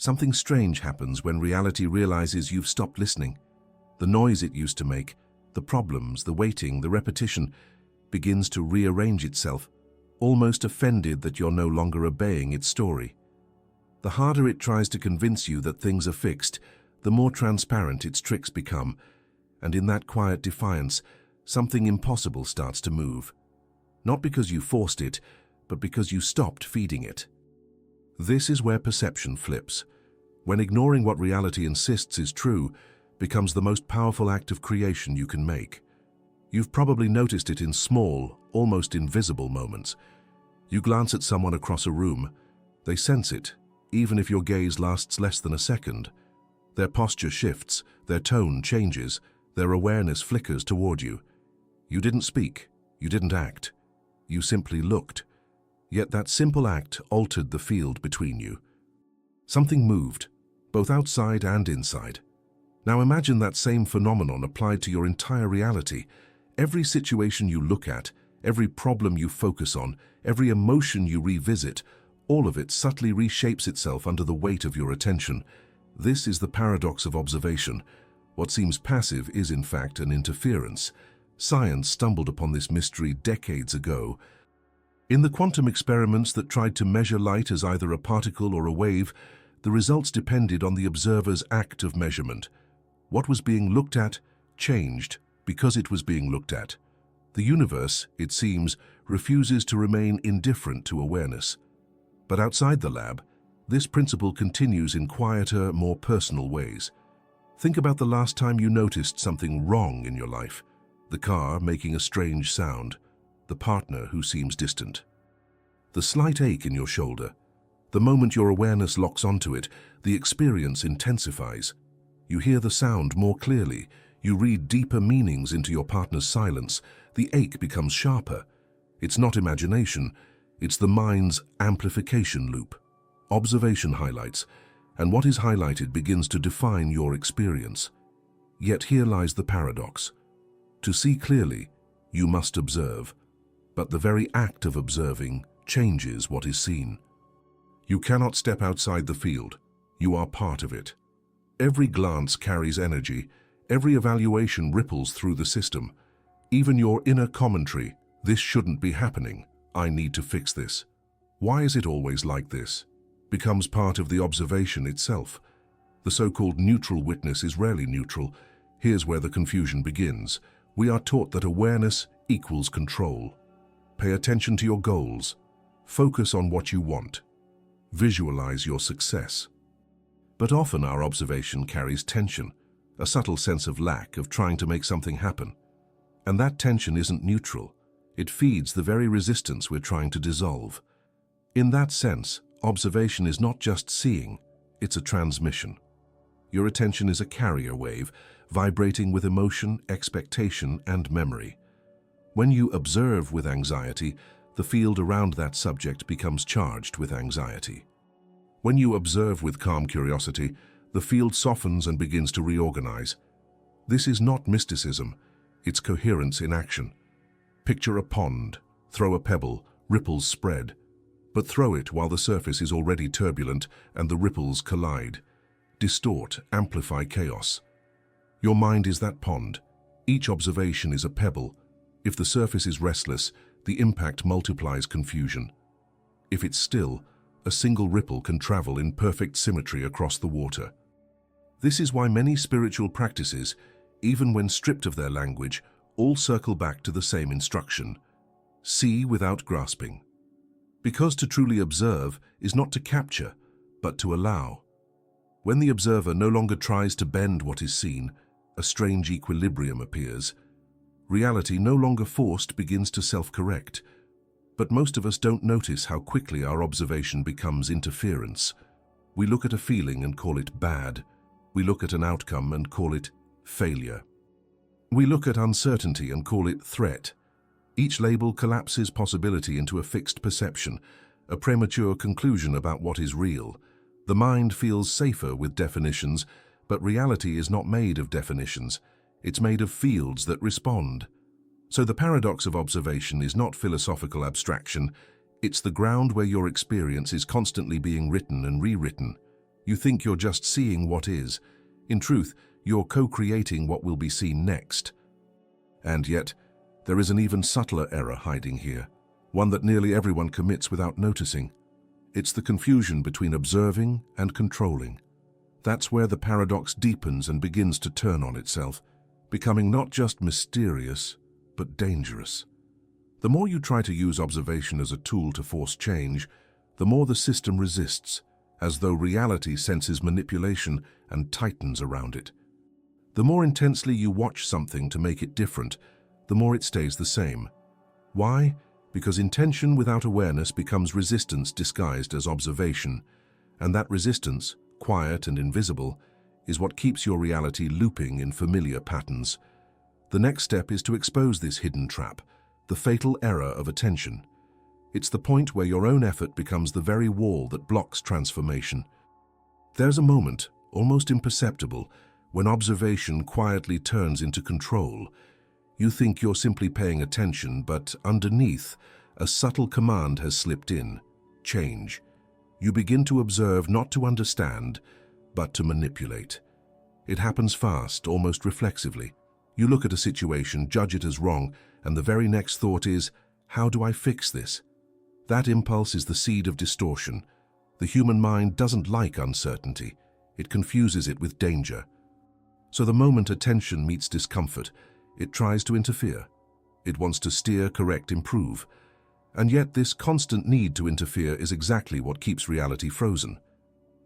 Something strange happens when reality realizes you've stopped listening. The noise it used to make, the problems, the waiting, the repetition, begins to rearrange itself, almost offended that you're no longer obeying its story. The harder it tries to convince you that things are fixed, the more transparent its tricks become, and in that quiet defiance, something impossible starts to move. Not because you forced it, but because you stopped feeding it. This is where perception flips, when ignoring what reality insists is true becomes the most powerful act of creation you can make. You've probably noticed it in small, almost invisible moments. You glance at someone across a room. They sense it, even if your gaze lasts less than a second. Their posture shifts, their tone changes, their awareness flickers toward you. You didn't speak, you didn't act. You simply looked. Yet that simple act altered the field between you. Something moved, both outside and inside. Now imagine that same phenomenon applied to your entire reality. Every situation you look at, every problem you focus on, every emotion you revisit, all of it subtly reshapes itself under the weight of your attention. This is the paradox of observation. What seems passive is in fact an interference. Science stumbled upon this mystery decades ago. In the quantum experiments that tried to measure light as either a particle or a wave, the results depended on the observer's act of measurement. What was being looked at changed because it was being looked at. The universe, it seems, refuses to remain indifferent to awareness. But outside the lab, this principle continues in quieter, more personal ways. Think about the last time you noticed something wrong in your life. The car making a strange sound, the partner who seems distant. The slight ache in your shoulder. The moment your awareness locks onto it, the experience intensifies. You hear the sound more clearly. You read deeper meanings into your partner's silence. The ache becomes sharper. It's not imagination. It's the mind's amplification loop. Observation highlights, and what is highlighted begins to define your experience. Yet here lies the paradox. To see clearly, you must observe, but the very act of observing changes what is seen. You cannot step outside the field. You are part of it. Every glance carries energy. Every evaluation ripples through the system. Even your inner commentary, "This shouldn't be happening. I need to fix this. Why is it always like this?" becomes part of the observation itself. The so-called neutral witness is rarely neutral. Here's where the confusion begins. We are taught that awareness equals control. Pay attention to your goals. Focus on what you want. Visualize your success. But often our observation carries tension, a subtle sense of lack, of trying to make something happen. And that tension isn't neutral. It feeds the very resistance we're trying to dissolve. In that sense, observation is not just seeing, it's a transmission. Your attention is a carrier wave, vibrating with emotion, expectation, and memory. When you observe with anxiety, the field around that subject becomes charged with anxiety. When you observe with calm curiosity, the field softens and begins to reorganize. This is not mysticism, it's coherence in action. Picture a pond, throw a pebble, ripples spread. But throw it while the surface is already turbulent and the ripples collide. Distort, amplify chaos. Your mind is that pond. Each observation is a pebble. If the surface is restless, the impact multiplies confusion. If it's still, a single ripple can travel in perfect symmetry across the water. This is why many spiritual practices, even when stripped of their language, all circle back to the same instruction. See without grasping. Because to truly observe is not to capture, but to allow. When the observer no longer tries to bend what is seen, a strange equilibrium appears. Reality, no longer forced, begins to self-correct. But most of us don't notice how quickly our observation becomes interference. We look at a feeling and call it bad. We look at an outcome and call it failure. We look at uncertainty and call it threat. Each label collapses possibility into a fixed perception, a premature conclusion about what is real. The mind feels safer with definitions, but reality is not made of definitions. It's made of fields that respond. So the paradox of observation is not philosophical abstraction. It's the ground where your experience is constantly being written and rewritten. You think you're just seeing what is. In truth, you're co-creating what will be seen next. And yet, there is an even subtler error hiding here, one that nearly everyone commits without noticing. It's the confusion between observing and controlling. That's where the paradox deepens and begins to turn on itself, becoming not just mysterious, but dangerous. The more you try to use observation as a tool to force change, the more the system resists, as though reality senses manipulation and tightens around it. The more intensely you watch something to make it different, the more it stays the same. Why? Because intention without awareness becomes resistance disguised as observation, and that resistance, quiet and invisible, is what keeps your reality looping in familiar patterns. The next step is to expose this hidden trap, the fatal error of attention. It's the point where your own effort becomes the very wall that blocks transformation. There's a moment, almost imperceptible, when observation quietly turns into control. You think you're simply paying attention, but underneath, a subtle command has slipped in: change. You begin to observe not to understand, but to manipulate. It happens fast, almost reflexively. You look at a situation, judge it as wrong, and the very next thought is, how do I fix this? That impulse is the seed of distortion. The human mind doesn't like uncertainty. It confuses it with danger. So the moment attention meets discomfort, it tries to interfere. It wants to steer, correct, improve. And yet this constant need to interfere is exactly what keeps reality frozen.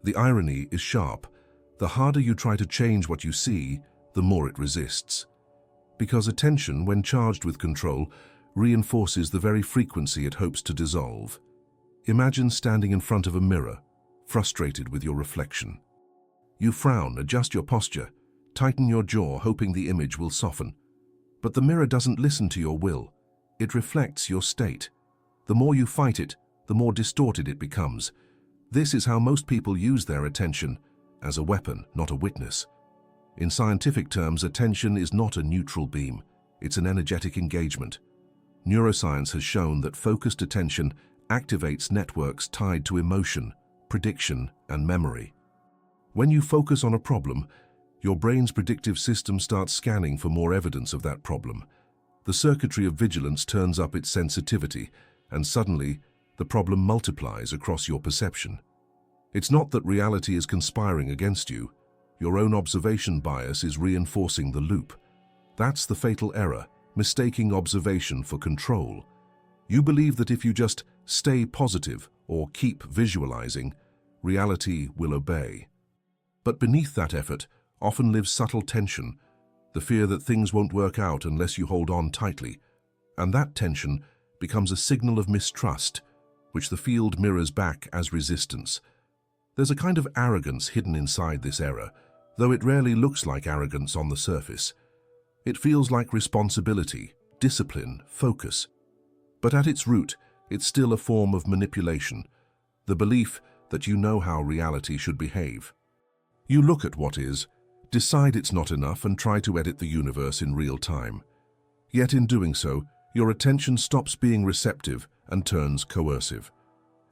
The irony is sharp. The harder you try to change what you see, the more it resists. Because attention, when charged with control, reinforces the very frequency it hopes to dissolve. Imagine standing in front of a mirror, frustrated with your reflection. You frown, adjust your posture, tighten your jaw, hoping the image will soften. But the mirror doesn't listen to your will. It reflects your state. The more you fight it, the more distorted it becomes. This is how most people use their attention, as a weapon, not a witness. In scientific terms, attention is not a neutral beam. It's an energetic engagement. Neuroscience has shown that focused attention activates networks tied to emotion, prediction, and memory. When you focus on a problem, your brain's predictive system starts scanning for more evidence of that problem. The circuitry of vigilance turns up its sensitivity, and suddenly, the problem multiplies across your perception. It's not that reality is conspiring against you. Your own observation bias is reinforcing the loop. That's the fatal error, mistaking observation for control. You believe that if you just stay positive or keep visualizing, reality will obey. But beneath that effort often lives subtle tension, the fear that things won't work out unless you hold on tightly. And that tension becomes a signal of mistrust, which the field mirrors back as resistance. There's a kind of arrogance hidden inside this error, though it rarely looks like arrogance on the surface. It feels like responsibility, discipline, focus. But at its root, it's still a form of manipulation, the belief that you know how reality should behave. You look at what is, decide it's not enough, and try to edit the universe in real time. Yet in doing so, your attention stops being receptive and turns coercive.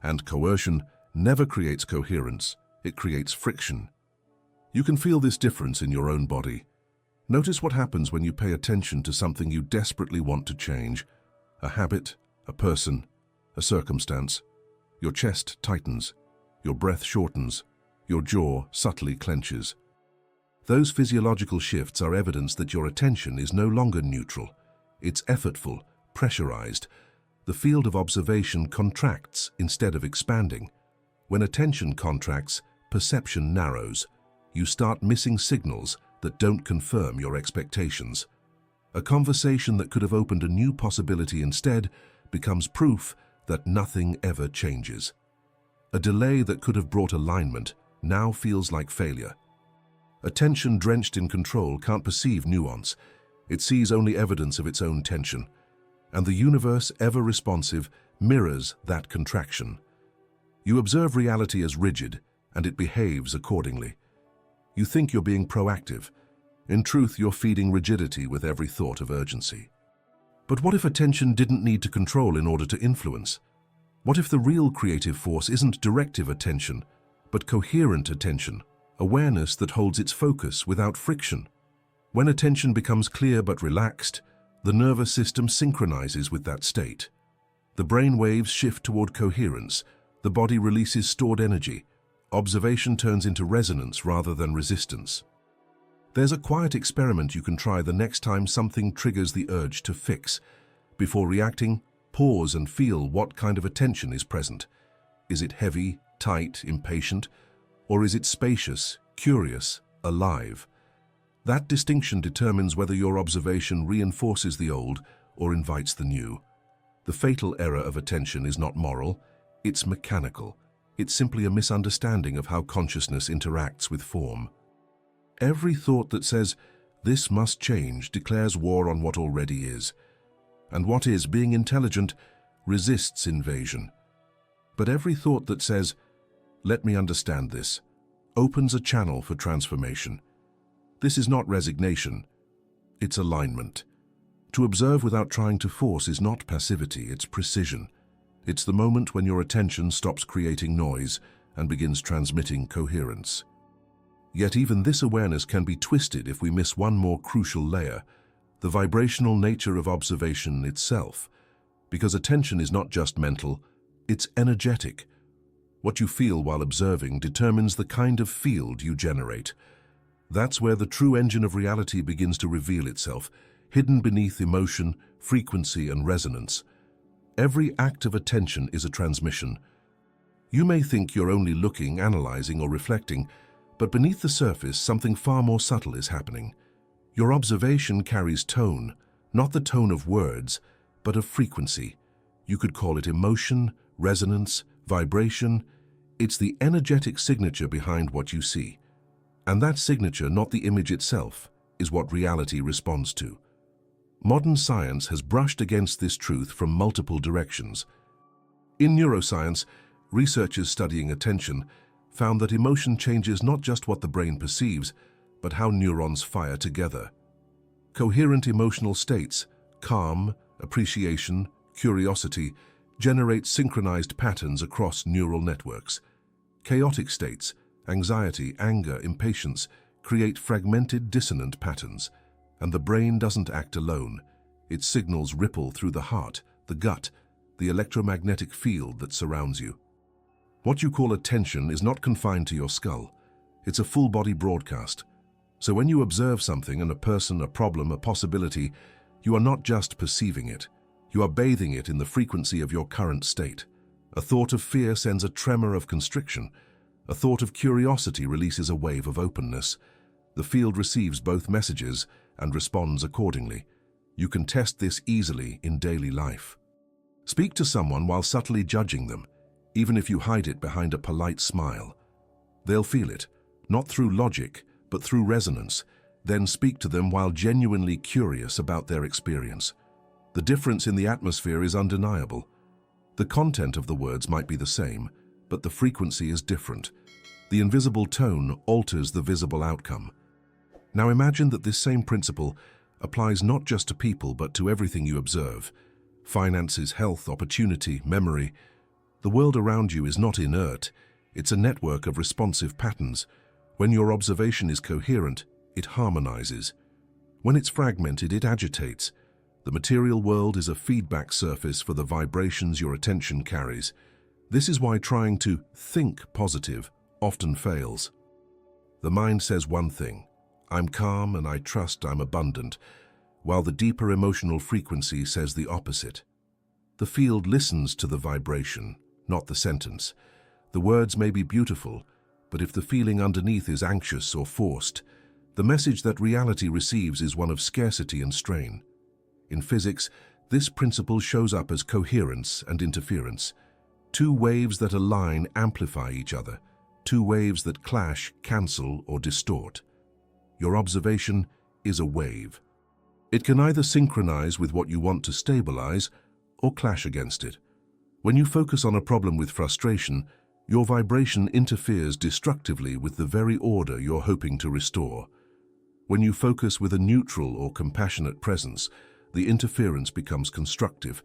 And coercion never creates coherence, it creates friction. You can feel this difference in your own body. Notice what happens when you pay attention to something you desperately want to change. A habit, a person, a circumstance. Your chest tightens, your breath shortens, your jaw subtly clenches. Those physiological shifts are evidence that your attention is no longer neutral. It's effortful, pressurized. The field of observation contracts instead of expanding. When attention contracts, perception narrows. You start missing signals that don't confirm your expectations. A conversation that could have opened a new possibility instead becomes proof that nothing ever changes. A delay that could have brought alignment now feels like failure. Attention drenched in control can't perceive nuance. It sees only evidence of its own tension. And the universe, ever responsive, mirrors that contraction. You observe reality as rigid, and it behaves accordingly. You think you're being proactive. In truth, you're feeding rigidity with every thought of urgency. But what if attention didn't need to control in order to influence? What if the real creative force isn't directive attention, but coherent attention, awareness that holds its focus without friction. When attention becomes clear but relaxed, the nervous system synchronizes with that state. The brain waves shift toward coherence, the body releases stored energy, observation turns into resonance rather than resistance. There's a quiet experiment you can try the next time something triggers the urge to fix. Before reacting, pause and feel what kind of attention is present. Is it heavy, tight, impatient, or is it spacious, curious, alive? That distinction determines whether your observation reinforces the old or invites the new. The fatal error of attention is not moral, it's mechanical. It's simply a misunderstanding of how consciousness interacts with form. Every thought that says, "This must change," declares war on what already is. And what is, being intelligent, resists invasion. But every thought that says, "Let me understand this," opens a channel for transformation. This is not resignation, it's alignment. To observe without trying to force is not passivity, it's precision. It's the moment when your attention stops creating noise and begins transmitting coherence. Yet even this awareness can be twisted if we miss one more crucial layer, the vibrational nature of observation itself. Because attention is not just mental, it's energetic. What you feel while observing determines the kind of field you generate. That's where the true engine of reality begins to reveal itself, hidden beneath emotion, frequency, and resonance. Every act of attention is a transmission. You may think you're only looking, analyzing, or reflecting, but beneath the surface, something far more subtle is happening. Your observation carries tone, not the tone of words, but of frequency. You could call it emotion, resonance, vibration. It's the energetic signature behind what you see. And that signature, not the image itself, is what reality responds to. Modern science has brushed against this truth from multiple directions. In neuroscience, researchers studying attention found that emotion changes not just what the brain perceives, but how neurons fire together. Coherent emotional states, calm, appreciation, curiosity, generate synchronized patterns across neural networks. Chaotic states, anxiety, anger, impatience, create fragmented, dissonant patterns. And the brain doesn't act alone. Its signals ripple through the heart, the gut, the electromagnetic field that surrounds you. What you call attention is not confined to your skull. It's a full-body broadcast. So when you observe something, and a person, a problem, a possibility, you are not just perceiving it. You are bathing it in the frequency of your current state. A thought of fear sends a tremor of constriction. A thought of curiosity releases a wave of openness. The field receives both messages and responds accordingly. You can test this easily in daily life. Speak to someone while subtly judging them, even if you hide it behind a polite smile. They'll feel it, not through logic, but through resonance. Then speak to them while genuinely curious about their experience. The difference in the atmosphere is undeniable. The content of the words might be the same, but the frequency is different. The invisible tone alters the visible outcome. Now imagine that this same principle applies not just to people, but to everything you observe. Finances, health, opportunity, memory. The world around you is not inert. It's a network of responsive patterns. When your observation is coherent, it harmonizes. When it's fragmented, it agitates. The material world is a feedback surface for the vibrations your attention carries. This is why trying to think positive often fails. The mind says one thing, "I'm calm and I trust I'm abundant," while the deeper emotional frequency says the opposite. The field listens to the vibration, not the sentence. The words may be beautiful, but if the feeling underneath is anxious or forced, the message that reality receives is one of scarcity and strain. In physics, this principle shows up as coherence and interference. Two waves that align amplify each other. Two waves that clash, cancel, or distort. Your observation is a wave. It can either synchronize with what you want to stabilize or clash against it. When you focus on a problem with frustration, your vibration interferes destructively with the very order you're hoping to restore. When you focus with a neutral or compassionate presence, the interference becomes constructive.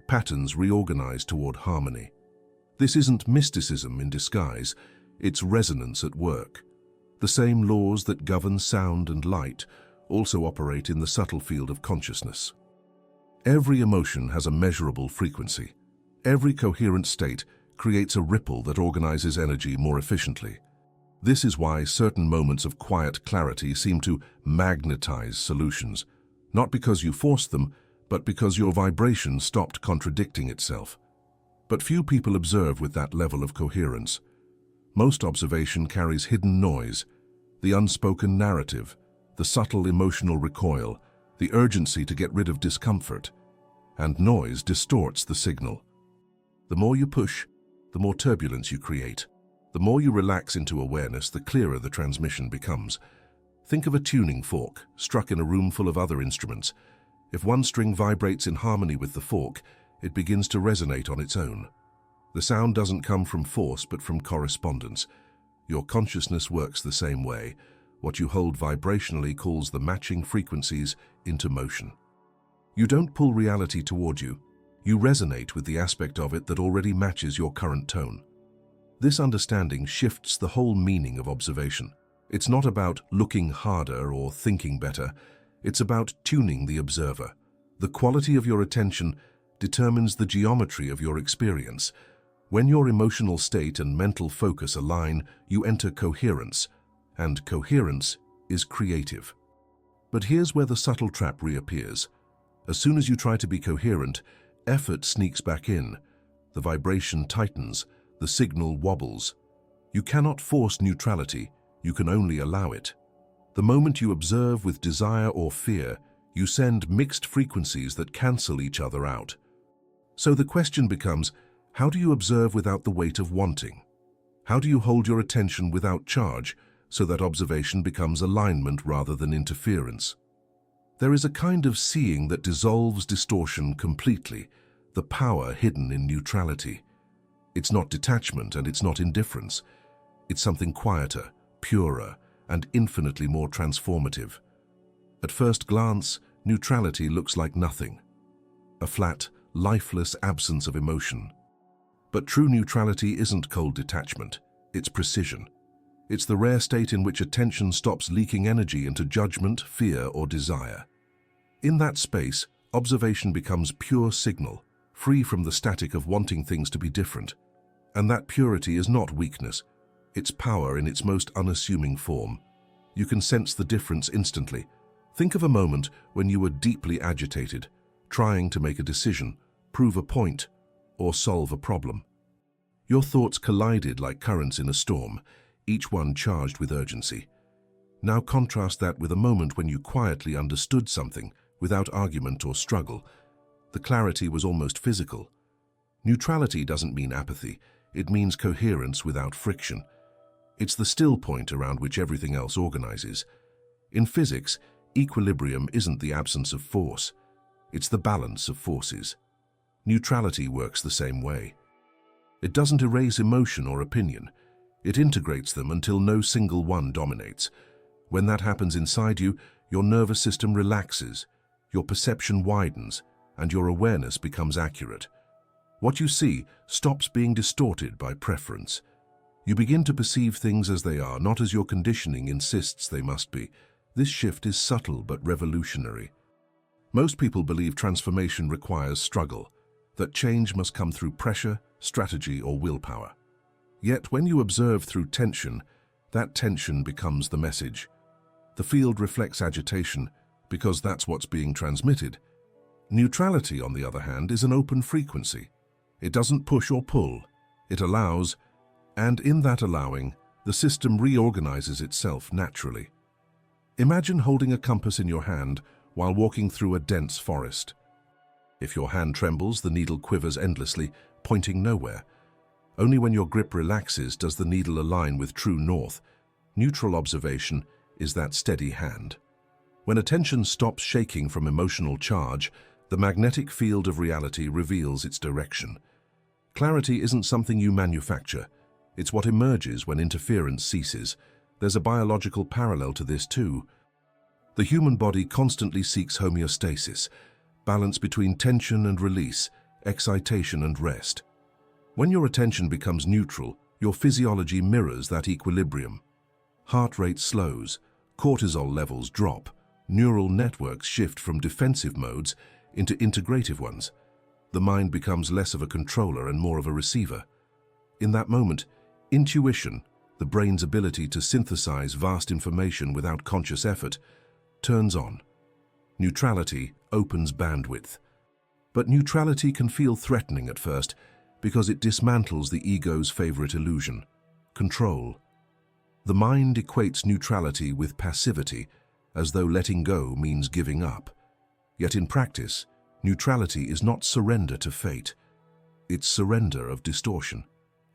Patterns reorganize toward harmony. This isn't mysticism in disguise. It's resonance at work. The same laws that govern sound and light also operate in the subtle field of consciousness. Every emotion has a measurable frequency. Every coherent state creates a ripple that organizes energy more efficiently. This is why certain moments of quiet clarity seem to magnetize solutions, not because you forced them, but because your vibration stopped contradicting itself. But few people observe with that level of coherence. Most observation carries hidden noise, the unspoken narrative, the subtle emotional recoil, the urgency to get rid of discomfort, and noise distorts the signal. The more you push, the more turbulence you create. The more you relax into awareness, the clearer the transmission becomes. Think of a tuning fork struck in a room full of other instruments. If one string vibrates in harmony with the fork, it begins to resonate on its own. The sound doesn't come from force but from correspondence. Your consciousness works the same way. What you hold vibrationally calls the matching frequencies into motion. You don't pull reality toward you. You resonate with the aspect of it that already matches your current tone. This understanding shifts the whole meaning of observation. It's not about looking harder or thinking better. It's about tuning the observer. The quality of your attention determines the geometry of your experience. When your emotional state and mental focus align, you enter coherence, and coherence is creative. But here's where the subtle trap reappears. As soon as you try to be coherent, effort sneaks back in. The vibration tightens, the signal wobbles. You cannot force neutrality, you can only allow it. The moment you observe with desire or fear, you send mixed frequencies that cancel each other out. So the question becomes, how do you observe without the weight of wanting? How do you hold your attention without charge, so that observation becomes alignment rather than interference? There is a kind of seeing that dissolves distortion completely, the power hidden in neutrality. It's not detachment and it's not indifference. It's something quieter, purer, and infinitely more transformative. At first glance, neutrality looks like nothing. A flat, lifeless absence of emotion. But true neutrality isn't cold detachment, it's precision. It's the rare state in which attention stops leaking energy into judgment, fear, or desire. In that space, observation becomes pure signal, free from the static of wanting things to be different. And that purity is not weakness, it's power in its most unassuming form. You can sense the difference instantly. Think of a moment when you were deeply agitated, trying to make a decision, prove a point, or solve a problem. Your thoughts collided like currents in a storm, each one charged with urgency. Now contrast that with a moment when you quietly understood something, without argument or struggle. The clarity was almost physical. Neutrality doesn't mean apathy, it means coherence without friction. It's the still point around which everything else organizes. In physics, equilibrium isn't the absence of force, it's the balance of forces. Neutrality works the same way. It doesn't erase emotion or opinion. It integrates them until no single one dominates. When that happens inside you, your nervous system relaxes, your perception widens, and your awareness becomes accurate. What you see stops being distorted by preference. You begin to perceive things as they are, not as your conditioning insists they must be. This shift is subtle but revolutionary. Most people believe transformation requires struggle, that change must come through pressure, strategy, or willpower. Yet when you observe through tension, that tension becomes the message. The field reflects agitation because that's what's being transmitted. Neutrality, on the other hand, is an open frequency. It doesn't push or pull, it allows, and in that allowing, the system reorganizes itself naturally. Imagine holding a compass in your hand while walking through a dense forest. If your hand trembles, the needle quivers endlessly, pointing nowhere. Only when your grip relaxes does the needle align with true north. Neutral observation is that steady hand. When attention stops shaking from emotional charge, the magnetic field of reality reveals its direction. Clarity isn't something you manufacture. It's what emerges when interference ceases. There's a biological parallel to this too. The human body constantly seeks homeostasis, balance between tension and release, excitation and rest. When your attention becomes neutral, Your physiology mirrors that equilibrium. Heart rate slows, cortisol levels drop, neural networks shift from defensive modes into integrative ones. The mind becomes less of a controller and more of a receiver. In that moment, intuition, the brain's ability to synthesize vast information without conscious effort, turns on. Neutrality opens bandwidth. But neutrality can feel threatening at first because it dismantles the ego's favorite illusion: control. The mind equates neutrality with passivity, as though letting go means giving up. Yet in practice, neutrality is not surrender to fate. It's surrender of distortion.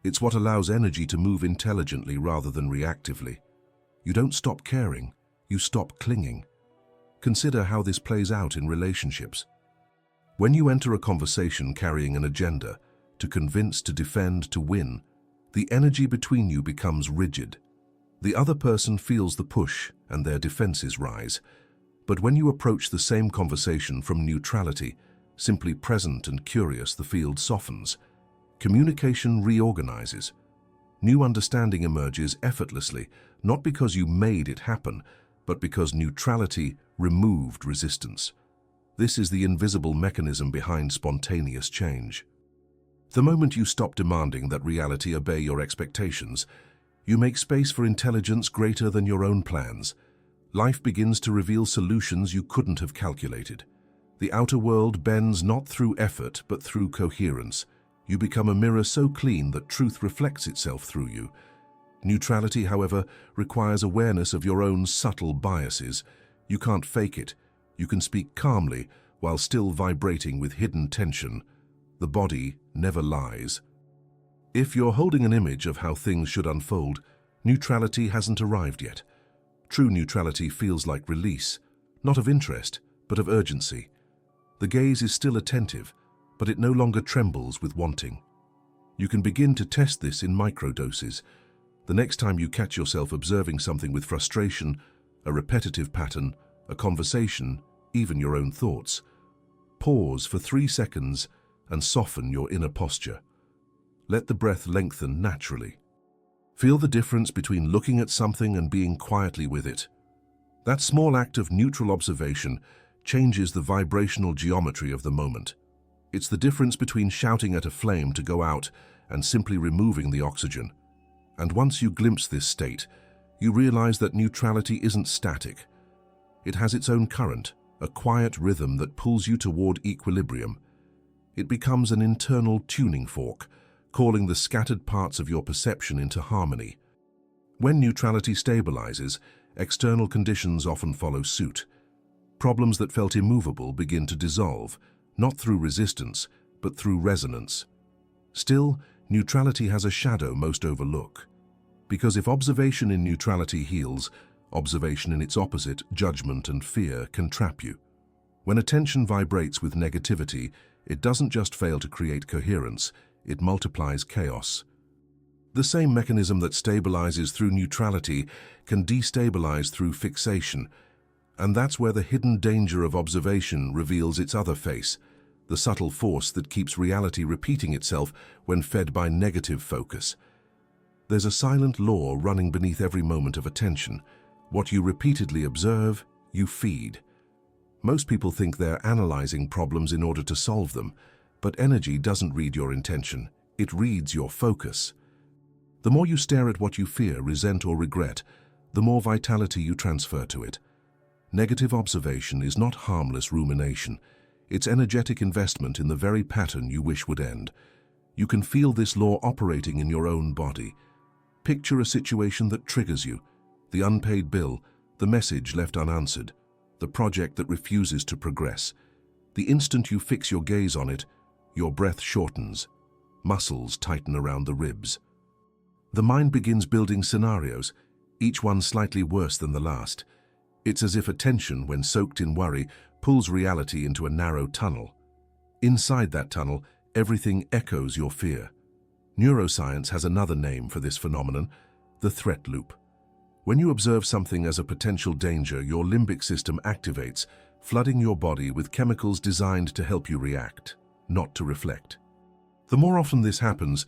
It's what allows energy to move intelligently rather than reactively. You don't stop caring, you stop clinging. Consider how this plays out in relationships. When you enter a conversation carrying an agenda, to convince, to defend, to win, the energy between you becomes rigid. The other person feels the push and their defenses rise. But when you approach the same conversation from neutrality, simply present and curious, the field softens. Communication reorganizes. New understanding emerges effortlessly, not because you made it happen, but because neutrality removed resistance. This is the invisible mechanism behind spontaneous change. The moment you stop demanding that reality obey your expectations, you make space for intelligence greater than your own plans. Life begins to reveal solutions you couldn't have calculated. The outer world bends not through effort, but through coherence. You become a mirror so clean that truth reflects itself through you. Neutrality, however, requires awareness of your own subtle biases. You can't fake it. You can speak calmly while still vibrating with hidden tension. The body never lies. If you're holding an image of how things should unfold, neutrality hasn't arrived yet. True neutrality feels like release, not of interest, but of urgency. The gaze is still attentive, but it no longer trembles with wanting. You can begin to test this in microdoses. The next time you catch yourself observing something with frustration, a repetitive pattern, a conversation, even your own thoughts, pause for 3 seconds and soften your inner posture. Let the breath lengthen naturally. Feel the difference between looking at something and being quietly with it. That small act of neutral observation changes the vibrational geometry of the moment. It's the difference between shouting at a flame to go out and simply removing the oxygen. And once you glimpse this state, you realize that neutrality isn't static. It has its own current, a quiet rhythm that pulls you toward equilibrium. It becomes an internal tuning fork, calling the scattered parts of your perception into harmony. When neutrality stabilizes, external conditions often follow suit. Problems that felt immovable begin to dissolve, not through resistance, but through resonance. Still, neutrality has a shadow most overlook. Because if observation in neutrality heals, observation in its opposite, judgment and fear, can trap you. When attention vibrates with negativity, it doesn't just fail to create coherence, it multiplies chaos. The same mechanism that stabilizes through neutrality can destabilize through fixation, and that's where the hidden danger of observation reveals its other face, the subtle force that keeps reality repeating itself when fed by negative focus. There's a silent law running beneath every moment of attention. What you repeatedly observe, you feed. Most people think they're analyzing problems in order to solve them, but energy doesn't read your intention, it reads your focus. The more you stare at what you fear, resent or regret, the more vitality you transfer to it. Negative observation is not harmless rumination, it's energetic investment in the very pattern you wish would end. You can feel this law operating in your own body. Picture a situation that triggers you, the unpaid bill, the message left unanswered, the project that refuses to progress. The instant you fix your gaze on it, your breath shortens, muscles tighten around the ribs. The mind begins building scenarios, each one slightly worse than the last. It's as if attention, when soaked in worry, pulls reality into a narrow tunnel. Inside that tunnel, everything echoes your fear. Neuroscience has another name for this phenomenon, the threat loop. When you observe something as a potential danger, your limbic system activates, flooding your body with chemicals designed to help you react, not to reflect. The more often this happens,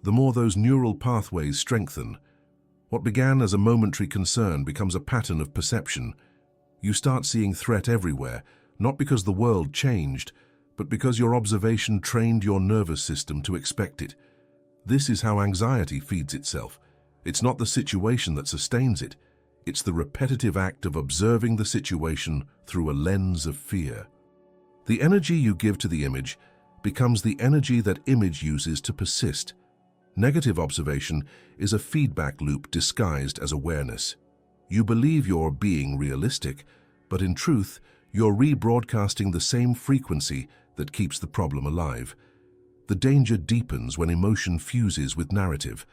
the more those neural pathways strengthen. What began as a momentary concern becomes a pattern of perception. You start seeing threat everywhere, not because the world changed, but because your observation trained your nervous system to expect it. This is how anxiety feeds itself. It's not the situation that sustains it. It's the repetitive act of observing the situation through a lens of fear. The energy you give to the image becomes the energy that image uses to persist. Negative observation is a feedback loop disguised as awareness. You believe you're being realistic, but in truth, you're rebroadcasting the same frequency that keeps the problem alive. The danger deepens when emotion fuses with narrative.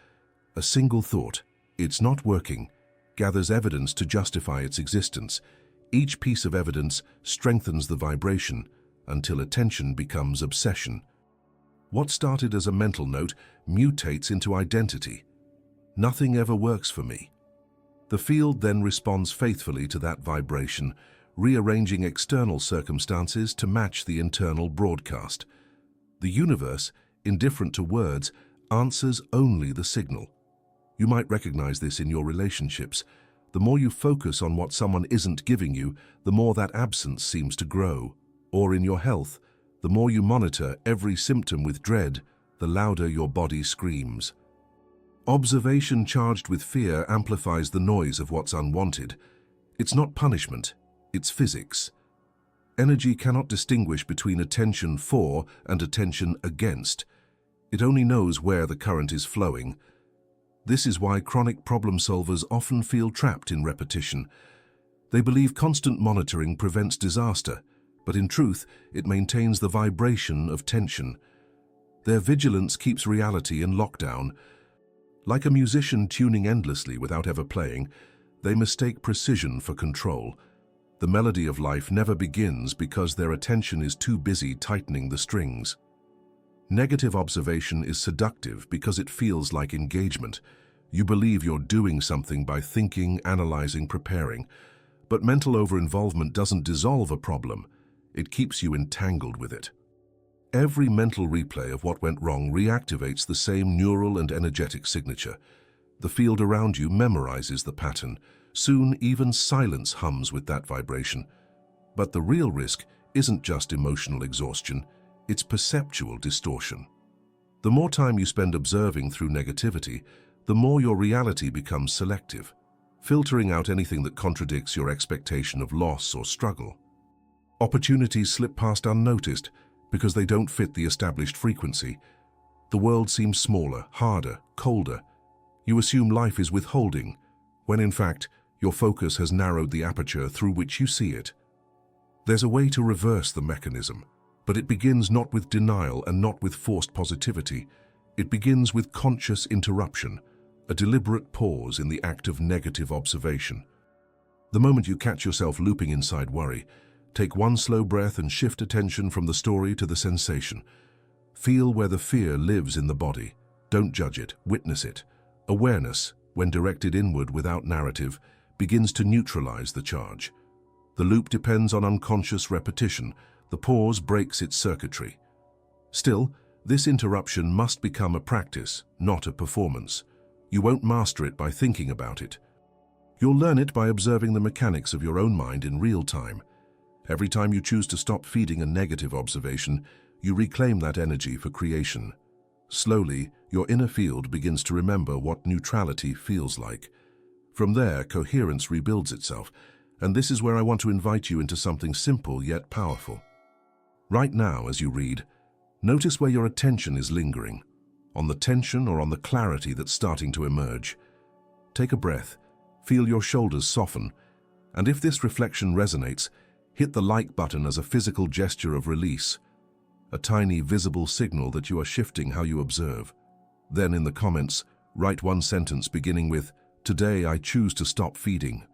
A single thought, "It's not working," gathers evidence to justify its existence. Each piece of evidence strengthens the vibration until attention becomes obsession. What started as a mental note mutates into identity. Nothing ever works for me. The field then responds faithfully to that vibration, rearranging external circumstances to match the internal broadcast. The universe, indifferent to words, answers only the signal. You might recognize this in your relationships. The more you focus on what someone isn't giving you, the more that absence seems to grow. Or in your health, the more you monitor every symptom with dread, the louder your body screams. Observation charged with fear amplifies the noise of what's unwanted. It's not punishment, it's physics. Energy cannot distinguish between attention for and attention against. It only knows where the current is flowing. This is why chronic problem solvers often feel trapped in repetition. They believe constant monitoring prevents disaster, but in truth, it maintains the vibration of tension. Their vigilance keeps reality in lockdown. Like a musician tuning endlessly without ever playing, they mistake precision for control. The melody of life never begins because their attention is too busy tightening the strings. Negative observation is seductive because it feels like engagement. You believe you're doing something by thinking, analyzing, preparing. But mental over-involvement doesn't dissolve a problem. It keeps you entangled with it. Every mental replay of what went wrong reactivates the same neural and energetic signature. The field around you memorizes the pattern. Soon, even silence hums with that vibration. But the real risk isn't just emotional exhaustion, it's perceptual distortion. The more time you spend observing through negativity, the more your reality becomes selective, filtering out anything that contradicts your expectation of loss or struggle. Opportunities slip past unnoticed because they don't fit the established frequency. The world seems smaller, harder, colder. You assume life is withholding, when in fact, your focus has narrowed the aperture through which you see it. There's a way to reverse the mechanism, but it begins not with denial and not with forced positivity. It begins with conscious interruption, a deliberate pause in the act of negative observation. The moment you catch yourself looping inside worry, take one slow breath and shift attention from the story to the sensation. Feel where the fear lives in the body. Don't judge it, witness it. Awareness, when directed inward without narrative, begins to neutralize the charge. The loop depends on unconscious repetition. The pause breaks its circuitry. Still, this interruption must become a practice, not a performance. You won't master it by thinking about it. You'll learn it by observing the mechanics of your own mind in real time. Every time you choose to stop feeding a negative observation, you reclaim that energy for creation. Slowly, your inner field begins to remember what neutrality feels like. From there, coherence rebuilds itself, and this is where I want to invite you into something simple yet powerful. Right now, as you read, notice where your attention is lingering, on the tension or on the clarity that's starting to emerge. Take a breath, feel your shoulders soften, and if this reflection resonates, hit the like button as a physical gesture of release, a tiny visible signal that you are shifting how you observe. Then in the comments, write one sentence beginning with, "Today I choose to stop feeding,"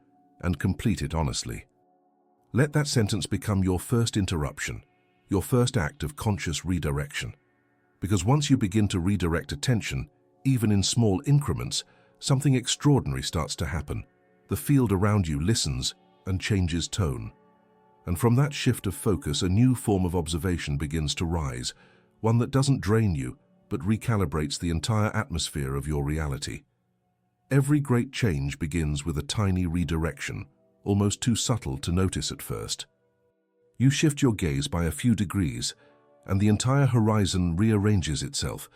and complete it honestly. Let that sentence become your first interruption, your first act of conscious redirection. Because once you begin to redirect attention, even in small increments, something extraordinary starts to happen. The field around you listens and changes tone. And from that shift of focus, a new form of observation begins to rise, one that doesn't drain you, but recalibrates the entire atmosphere of your reality. Every great change begins with a tiny redirection, almost too subtle to notice at first. You shift your gaze by a few degrees, and the entire horizon rearranges itself.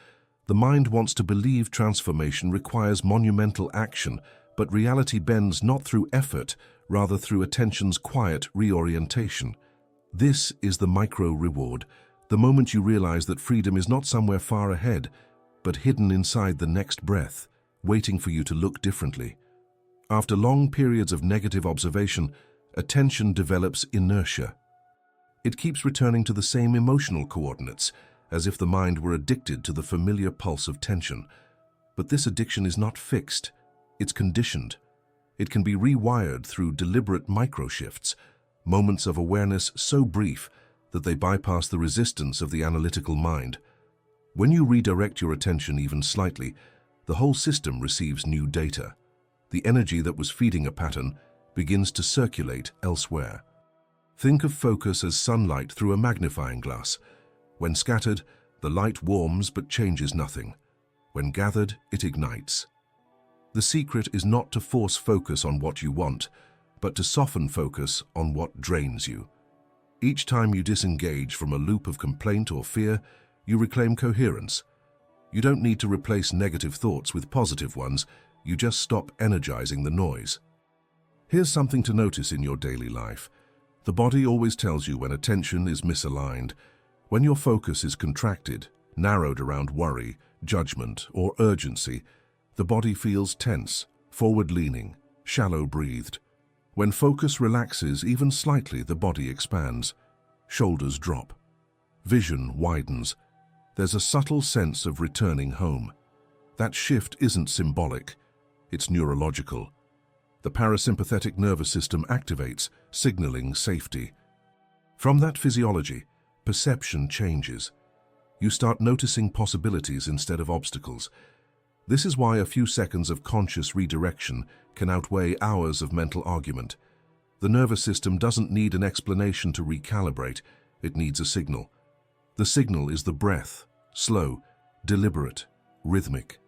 The mind wants to believe transformation requires monumental action, but reality bends not through effort, rather through attention's quiet reorientation. This is the micro-reward, the moment you realize that freedom is not somewhere far ahead, but hidden inside the next breath, waiting for you to look differently. After long periods of negative observation, attention develops inertia. It keeps returning to the same emotional coordinates, as if the mind were addicted to the familiar pulse of tension. But this addiction is not fixed, it's conditioned. It can be rewired through deliberate micro-shifts, moments of awareness so brief that they bypass the resistance of the analytical mind. When you redirect your attention even slightly, the whole system receives new data. The energy that was feeding a pattern begins to circulate elsewhere. Think of focus as sunlight through a magnifying glass. When scattered, the light warms but changes nothing. When gathered, it ignites. The secret is not to force focus on what you want, but to soften focus on what drains you. Each time you disengage from a loop of complaint or fear, you reclaim coherence. You don't need to replace negative thoughts with positive ones, you just stop energizing the noise. Here's something to notice in your daily life. The body always tells you when attention is misaligned. When your focus is contracted, narrowed around worry, judgment, or urgency, the body feels tense, forward-leaning, shallow-breathed. When focus relaxes even slightly, the body expands. Shoulders drop. Vision widens. There's a subtle sense of returning home. That shift isn't symbolic, it's neurological. The parasympathetic nervous system activates, signaling safety. From that physiology, perception changes. You start noticing possibilities instead of obstacles. This is why a few seconds of conscious redirection can outweigh hours of mental argument. The nervous system doesn't need an explanation to recalibrate, it needs a signal. The signal is the breath, slow, deliberate, rhythmic.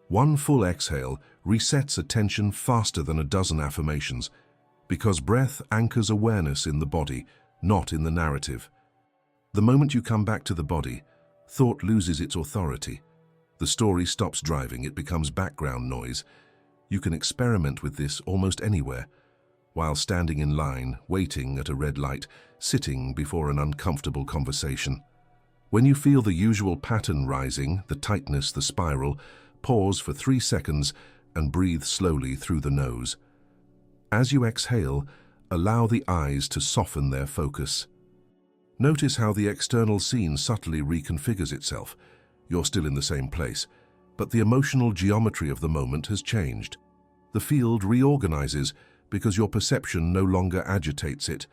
One full exhale resets attention faster than a dozen affirmations, because breath anchors awareness in the body, not in the narrative. The moment you come back to the body, thought loses its authority. The story stops driving, it becomes background noise. You can experiment with this almost anywhere, while standing in line, waiting at a red light, sitting before an uncomfortable conversation. When you feel the usual pattern rising, the tightness, the spiral, pause for 3 seconds and breathe slowly through the nose. As you exhale, allow the eyes to soften their focus. Notice how the external scene subtly reconfigures itself. You're still in the same place, but the emotional geometry of the moment has changed. The field reorganizes because your perception no longer agitates it.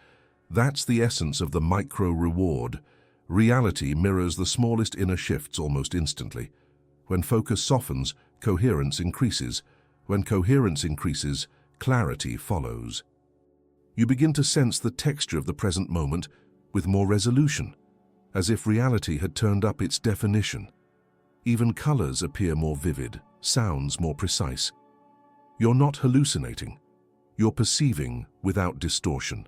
That's the essence of the micro-reward. Reality mirrors the smallest inner shifts almost instantly. When focus softens, coherence increases. When coherence increases, clarity follows. You begin to sense the texture of the present moment with more resolution, as if reality had turned up its definition. Even colors appear more vivid, sounds more precise. You're not hallucinating. You're perceiving without distortion.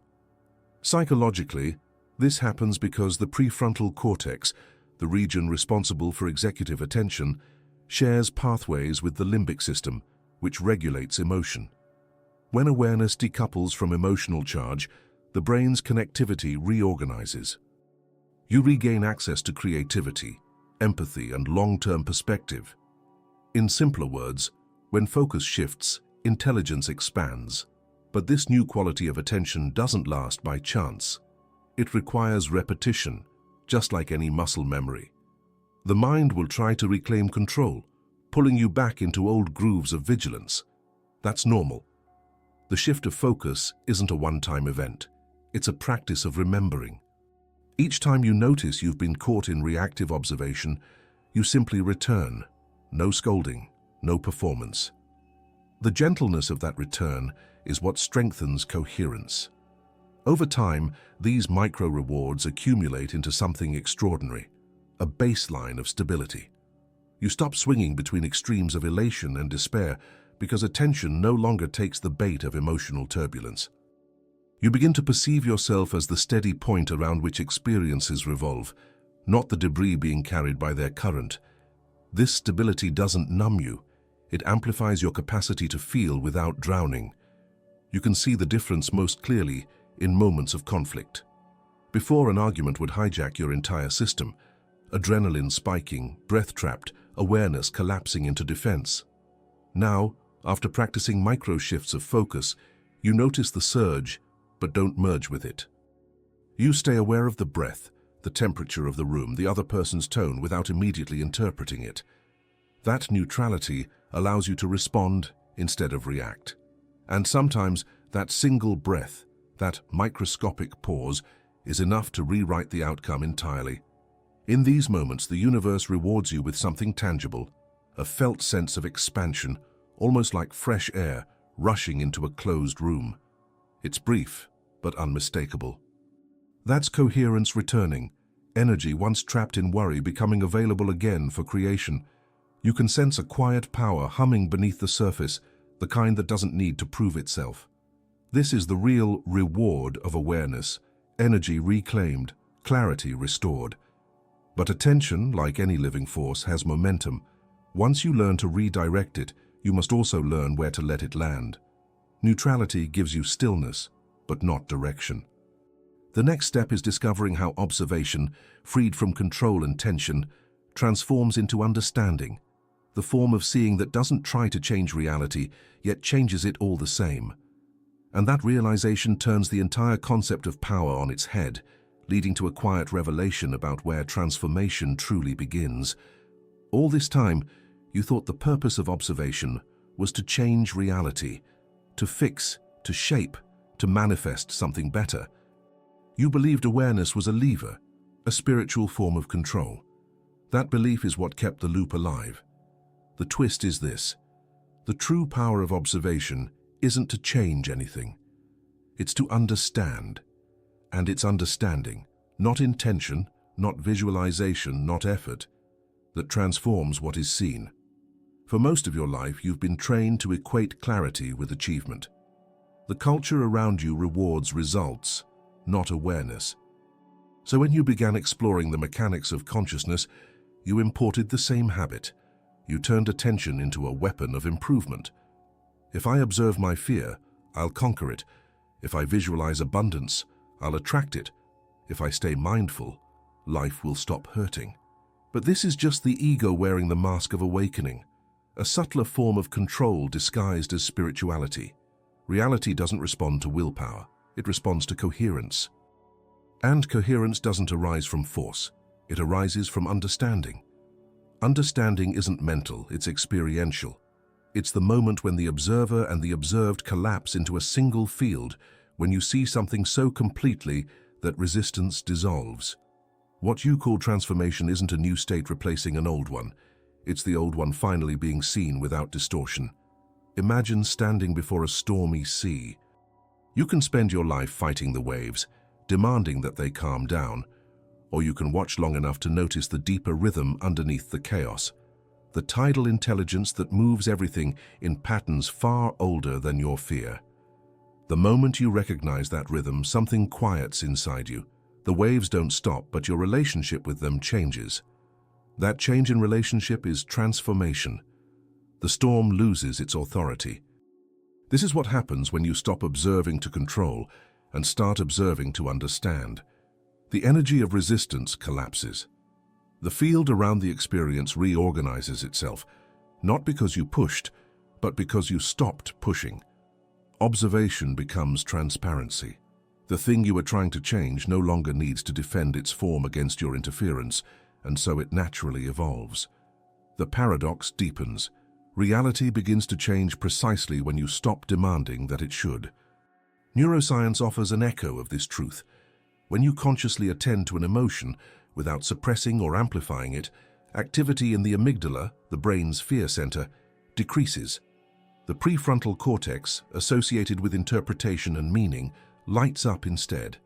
Psychologically, this happens because the prefrontal cortex, the region responsible for executive attention, shares pathways with the limbic system, which regulates emotion. When awareness decouples from emotional charge, the brain's connectivity reorganizes. You regain access to creativity, empathy, and long-term perspective. In simpler words, when focus shifts, intelligence expands. But this new quality of attention doesn't last by chance. It requires repetition, just like any muscle memory. The mind will try to reclaim control, pulling you back into old grooves of vigilance. That's normal. The shift of focus isn't a one-time event. It's a practice of remembering. Each time you notice you've been caught in reactive observation, you simply return. No scolding, no performance. The gentleness of that return is what strengthens coherence. Over time, these micro-rewards accumulate into something extraordinary, a baseline of stability. You stop swinging between extremes of elation and despair because attention no longer takes the bait of emotional turbulence. You begin to perceive yourself as the steady point around which experiences revolve, not the debris being carried by their current. This stability doesn't numb you. It amplifies your capacity to feel without drowning. You can see the difference most clearly in moments of conflict. Before, an argument would hijack your entire system, adrenaline spiking, breath trapped, awareness collapsing into defense. Now, after practicing micro shifts of focus, you notice the surge, but don't merge with it. You stay aware of the breath, the temperature of the room, the other person's tone without immediately interpreting it. That neutrality allows you to respond instead of react. And sometimes that single breath, that microscopic pause, is enough to rewrite the outcome entirely. In these moments, the universe rewards you with something tangible, a felt sense of expansion, almost like fresh air rushing into a closed room. It's brief, but unmistakable. That's coherence returning, energy once trapped in worry becoming available again for creation. You can sense a quiet power humming beneath the surface, the kind that doesn't need to prove itself. This is the real reward of awareness, energy reclaimed, clarity restored. But attention, like any living force, has momentum. Once you learn to redirect it, you must also learn where to let it land. Neutrality gives you stillness, but not direction. The next step is discovering how observation, freed from control and tension, transforms into understanding, the form of seeing that doesn't try to change reality, yet changes it all the same. And that realization turns the entire concept of power on its head, leading to a quiet revelation about where transformation truly begins. All this time, you thought the purpose of observation was to change reality, to fix, to shape, to manifest something better. You believed awareness was a lever, a spiritual form of control. That belief is what kept the loop alive. The twist is this: the true power of observation isn't to change anything. It's to understand. And it's understanding, not intention, not visualization, not effort, that transforms what is seen. For most of your life, you've been trained to equate clarity with achievement. The culture around you rewards results, not awareness. So when you began exploring the mechanics of consciousness, you imported the same habit. You turned attention into a weapon of improvement. If I observe my fear, I'll conquer it. If I visualize abundance, I'll attract it. If I stay mindful, life will stop hurting. But this is just the ego wearing the mask of awakening, a subtler form of control disguised as spirituality. Reality doesn't respond to willpower, it responds to coherence. And coherence doesn't arise from force, it arises from understanding. Understanding isn't mental, it's experiential. It's the moment when the observer and the observed collapse into a single field, when you see something so completely that resistance dissolves. What you call transformation isn't a new state replacing an old one. It's the old one finally being seen without distortion. Imagine standing before a stormy sea. You can spend your life fighting the waves, demanding that they calm down, or you can watch long enough to notice the deeper rhythm underneath the chaos, the tidal intelligence that moves everything in patterns far older than your fear. The moment you recognize that rhythm, something quiets inside you. The waves don't stop, but your relationship with them changes. That change in relationship is transformation. The storm loses its authority. This is what happens when you stop observing to control and start observing to understand. The energy of resistance collapses. The field around the experience reorganizes itself, not because you pushed, but because you stopped pushing. Observation becomes transparency. The thing you were trying to change no longer needs to defend its form against your interference, and so it naturally evolves. The paradox deepens. Reality begins to change precisely when you stop demanding that it should. Neuroscience offers an echo of this truth. When you consciously attend to an emotion without suppressing or amplifying it, activity in the amygdala, the brain's fear center, decreases. The prefrontal cortex, associated with interpretation and meaning, lights up instead.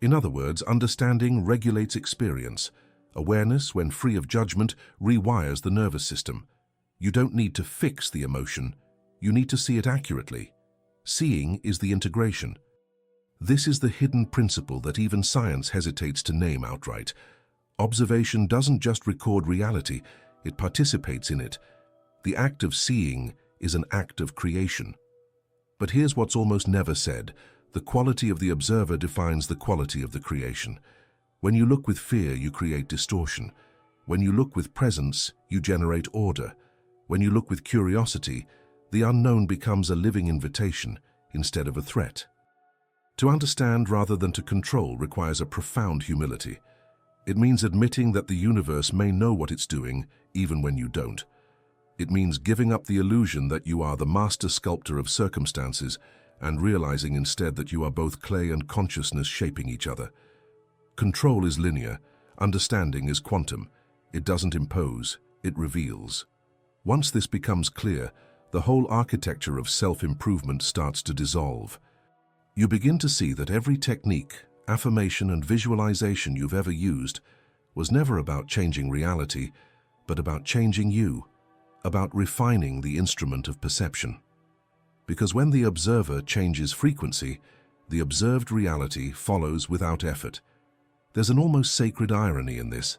In other words, understanding regulates experience. Awareness, when free of judgment, rewires the nervous system. You don't need to fix the emotion, you need to see it accurately. Seeing is the integration. This is the hidden principle that even science hesitates to name outright. Observation doesn't just record reality, it participates in it. The act of seeing is an act of creation. But here's what's almost never said. The quality of the observer defines the quality of the creation. When you look with fear, you create distortion. When you look with presence, you generate order. When you look with curiosity, the unknown becomes a living invitation instead of a threat. To understand rather than to control requires a profound humility. It means admitting that the universe may know what it's doing, even when you don't. It means giving up the illusion that you are the master sculptor of circumstances and realizing instead that you are both clay and consciousness shaping each other. Control is linear, understanding is quantum. It doesn't impose, it reveals. Once this becomes clear, the whole architecture of self-improvement starts to dissolve. You begin to see that every technique, affirmation, and visualization you've ever used was never about changing reality, but about changing you, about refining the instrument of perception. Because when the observer changes frequency, the observed reality follows without effort. There's an almost sacred irony in this.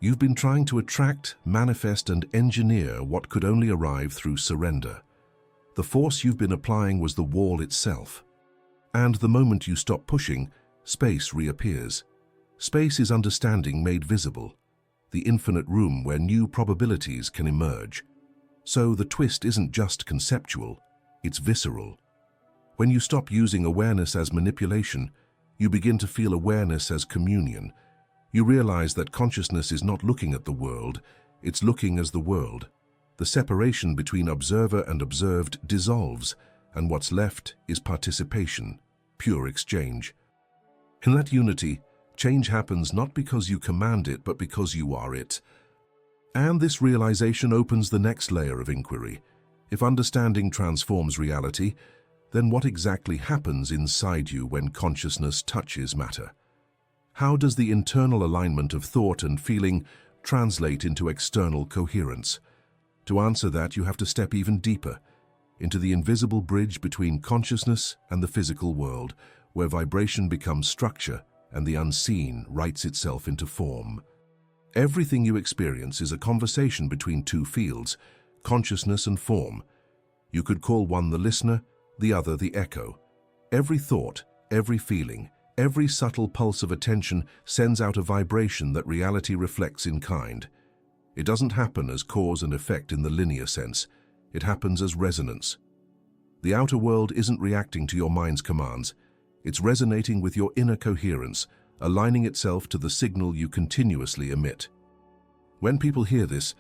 You've been trying to attract, manifest, and engineer what could only arrive through surrender. The force you've been applying was the wall itself. And the moment you stop pushing, space reappears. Space is understanding made visible, the infinite room where new probabilities can emerge. So the twist isn't just conceptual, it's visceral. When you stop using awareness as manipulation, you begin to feel awareness as communion. You realize that consciousness is not looking at the world, it's looking as the world. The separation between observer and observed dissolves, and what's left is participation, pure exchange. In that unity, change happens not because you command it, but because you are it. And this realization opens the next layer of inquiry. If understanding transforms reality, then what exactly happens inside you when consciousness touches matter? How does the internal alignment of thought and feeling translate into external coherence? To answer that, you have to step even deeper, into the invisible bridge between consciousness and the physical world, where vibration becomes structure and the unseen writes itself into form. Everything you experience is a conversation between two fields, consciousness and form. You could call one the listener, the other the echo. Every thought, every feeling, every subtle pulse of attention sends out a vibration that reality reflects in kind. It doesn't happen as cause and effect in the linear sense. It happens as resonance. The outer world isn't reacting to your mind's commands. It's resonating with your inner coherence, aligning itself to the signal you continuously emit. When people hear this,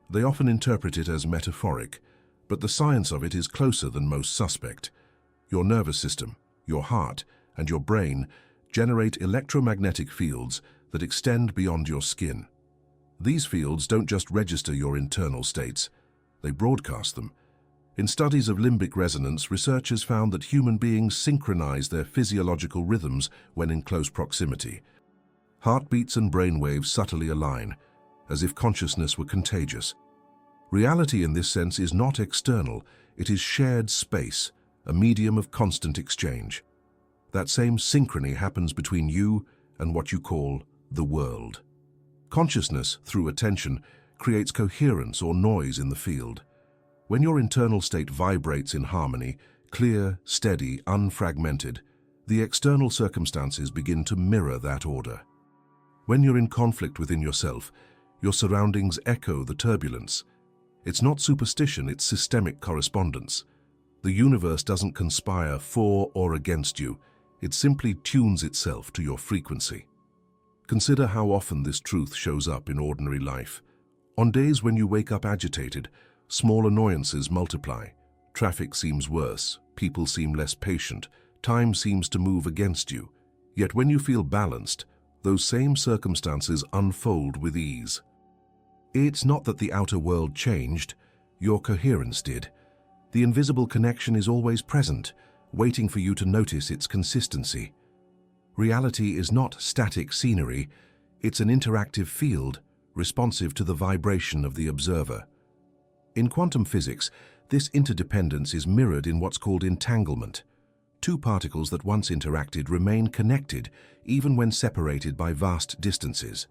they often interpret it as metaphoric, but the science of it is closer than most suspect. Your nervous system, your heart, and your brain generate electromagnetic fields that extend beyond your skin. These fields don't just register your internal states, they broadcast them. In studies of limbic resonance, researchers found that human beings synchronize their physiological rhythms when in close proximity. Heartbeats and brainwaves subtly align, as if consciousness were contagious. Reality in this sense is not external, it is shared space, a medium of constant exchange. That same synchrony happens between you and what you call the world. Consciousness, through attention, creates coherence or noise in the field. When your internal state vibrates in harmony, clear, steady, unfragmented, the external circumstances begin to mirror that order. When you're in conflict within yourself, your surroundings echo the turbulence. It's not superstition, it's systemic correspondence. The universe doesn't conspire for or against you, it simply tunes itself to your frequency. Consider how often this truth shows up in ordinary life. On days when you wake up agitated, small annoyances multiply. Traffic seems worse, people seem less patient, time seems to move against you. Yet when you feel balanced, those same circumstances unfold with ease. It's not that the outer world changed, your coherence did. The invisible connection is always present, waiting for you to notice its consistency. Reality is not static scenery, It's an interactive field, responsive to the vibration of the observer. In quantum physics, this interdependence is mirrored in what's called entanglement. Two particles that once interacted remain connected even when separated by vast distances.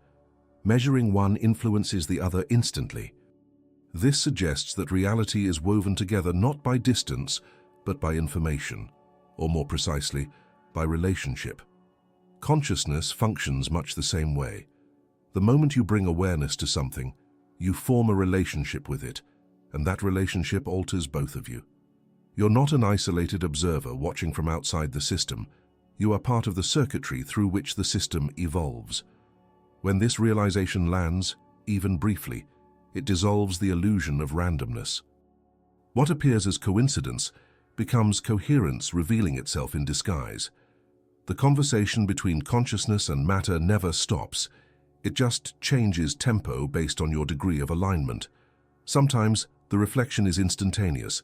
Measuring one influences the other instantly. This suggests that reality is woven together not by distance, but by information, or more precisely, by relationship. Consciousness functions much the same way. The moment you bring awareness to something, you form a relationship with it, and that relationship alters both of you. You're not an isolated observer watching from outside the system. You are part of the circuitry through which the system evolves. When this realization lands, even briefly, it dissolves the illusion of randomness. What appears as coincidence becomes coherence revealing itself in disguise. The conversation between consciousness and matter never stops. It just changes tempo based on your degree of alignment. Sometimes the reflection is instantaneous,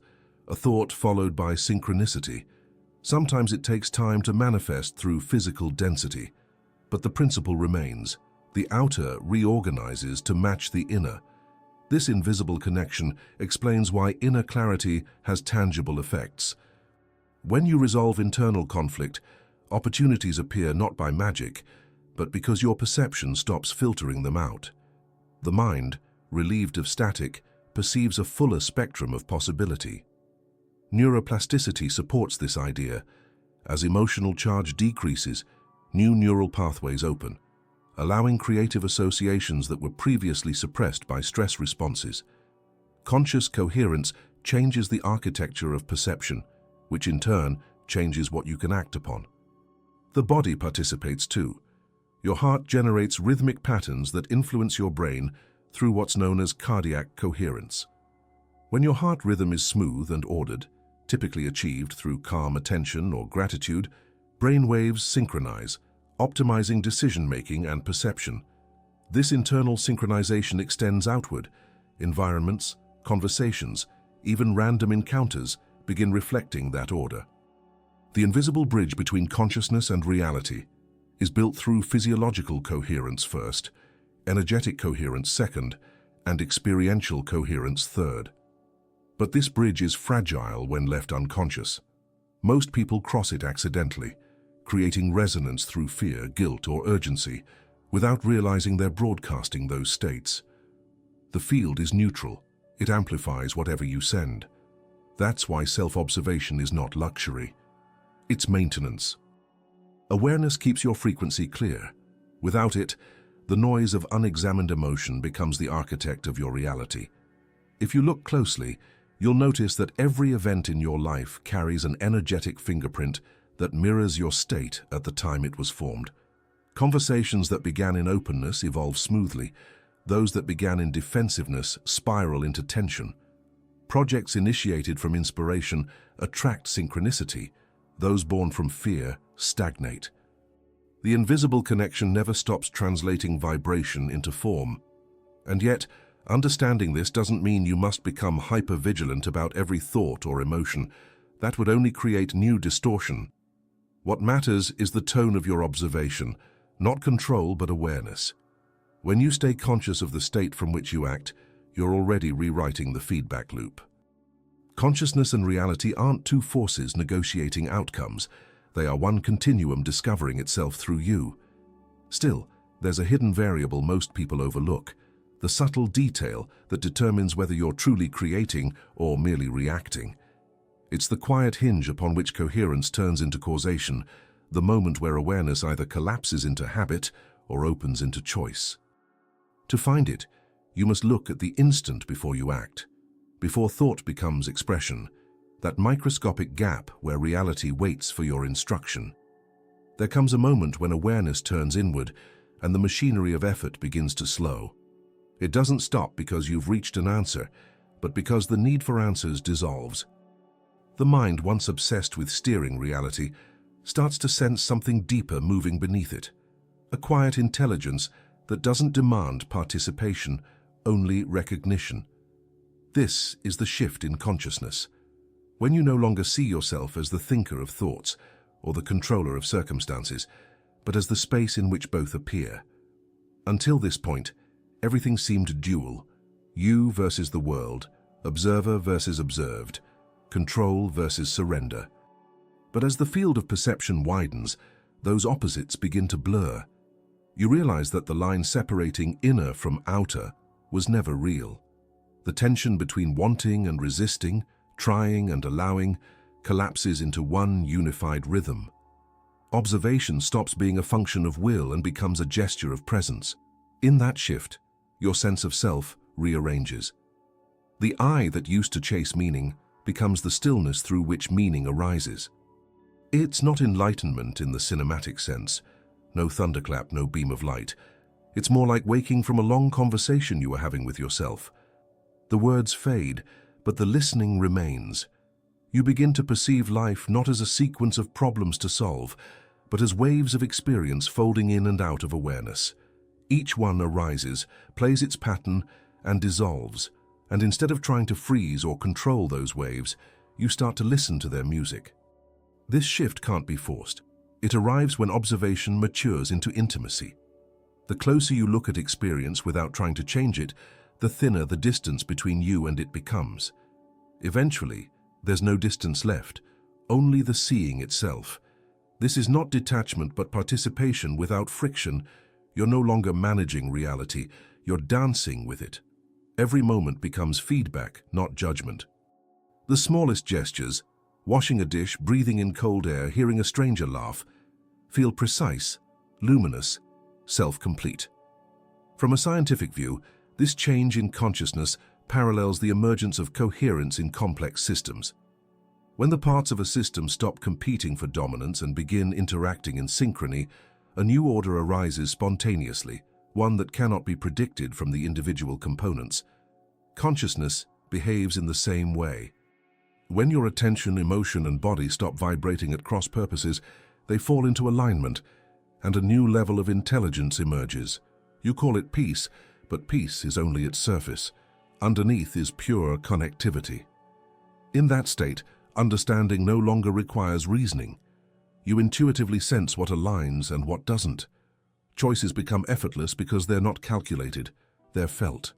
a thought followed by synchronicity. Sometimes it takes time to manifest through physical density. But the principle remains. The outer reorganizes to match the inner. This invisible connection explains why inner clarity has tangible effects. When you resolve internal conflict, opportunities appear not by magic, but because your perception stops filtering them out. The mind, relieved of static, perceives a fuller spectrum of possibility. Neuroplasticity supports this idea. As emotional charge decreases, new neural pathways open, allowing creative associations that were previously suppressed by stress responses. Conscious coherence changes the architecture of perception, which in turn changes what you can act upon. The body participates too. Your heart generates rhythmic patterns that influence your brain through what's known as cardiac coherence. When your heart rhythm is smooth and ordered, typically achieved through calm attention or gratitude, brain waves synchronize, optimizing decision-making and perception. This internal synchronization extends outward. Environments, conversations, even random encounters begin reflecting that order. The invisible bridge between consciousness and reality is built through physiological coherence first, energetic coherence second, and experiential coherence third. But this bridge is fragile when left unconscious. Most people cross it accidentally, creating resonance through fear, guilt, or urgency, without realizing they're broadcasting those states. The field is neutral. It amplifies whatever you send. That's why self-observation is not luxury. It's maintenance. Awareness keeps your frequency clear. Without it, the noise of unexamined emotion becomes the architect of your reality. If you look closely, you'll notice that every event in your life carries an energetic fingerprint that mirrors your state at the time it was formed. Conversations that began in openness evolve smoothly. Those that began in defensiveness spiral into tension. Projects initiated from inspiration attract synchronicity. Those born from fear stagnate. The invisible connection never stops translating vibration into form. And yet, understanding this doesn't mean you must become hyper-vigilant about every thought or emotion. That would only create new distortion. What matters is the tone of your observation, not control but awareness. When you stay conscious of the state from which you act, you're already rewriting the feedback loop. Consciousness and reality aren't two forces negotiating outcomes. They are one continuum discovering itself through you. Still, there's a hidden variable most people overlook, the subtle detail that determines whether you're truly creating or merely reacting. It's the quiet hinge upon which coherence turns into causation, the moment where awareness either collapses into habit or opens into choice. To find it, you must look at the instant before you act, before thought becomes expression, that microscopic gap where reality waits for your instruction. There comes a moment when awareness turns inward and the machinery of effort begins to slow. It doesn't stop because you've reached an answer, but because the need for answers dissolves. The mind, once obsessed with steering reality, starts to sense something deeper moving beneath it, a quiet intelligence that doesn't demand participation, only recognition. This is the shift in consciousness. When you no longer see yourself as the thinker of thoughts or the controller of circumstances, but as the space in which both appear. Until this point, everything seemed dual: you versus the world, observer versus observed, control versus surrender. But as the field of perception widens, those opposites begin to blur. You realize that the line separating inner from outer was never real. The tension between wanting and resisting, trying and allowing, collapses into one unified rhythm. Observation stops being a function of will and becomes a gesture of presence. In that shift, your sense of self rearranges. The I that used to chase meaning becomes the stillness through which meaning arises. It's not enlightenment in the cinematic sense. No thunderclap, no beam of light. It's more like waking from a long conversation you were having with yourself. The words fade, but the listening remains. You begin to perceive life not as a sequence of problems to solve, but as waves of experience folding in and out of awareness. Each one arises, plays its pattern, and dissolves. And instead of trying to freeze or control those waves, you start to listen to their music. This shift can't be forced. It arrives when observation matures into intimacy. The closer you look at experience without trying to change it, the thinner the distance between you and it becomes. Eventually, there's no distance left, only the seeing itself. This is not detachment but participation without friction. You're no longer managing reality, you're dancing with it. Every moment becomes feedback, not judgment. The smallest gestures, washing a dish, breathing in cold air, hearing a stranger laugh, feel precise, luminous, self-complete. From a scientific view, this change in consciousness parallels the emergence of coherence in complex systems. When the parts of a system stop competing for dominance and begin interacting in synchrony, a new order arises spontaneously, one that cannot be predicted from the individual components. Consciousness behaves in the same way. When your attention, emotion, and body stop vibrating at cross purposes, they fall into alignment, and a new level of intelligence emerges. You call it peace, but peace is only its surface. Underneath is pure connectivity. In that state, understanding no longer requires reasoning. You intuitively sense what aligns and what doesn't. Choices become effortless because they're not calculated, they're felt.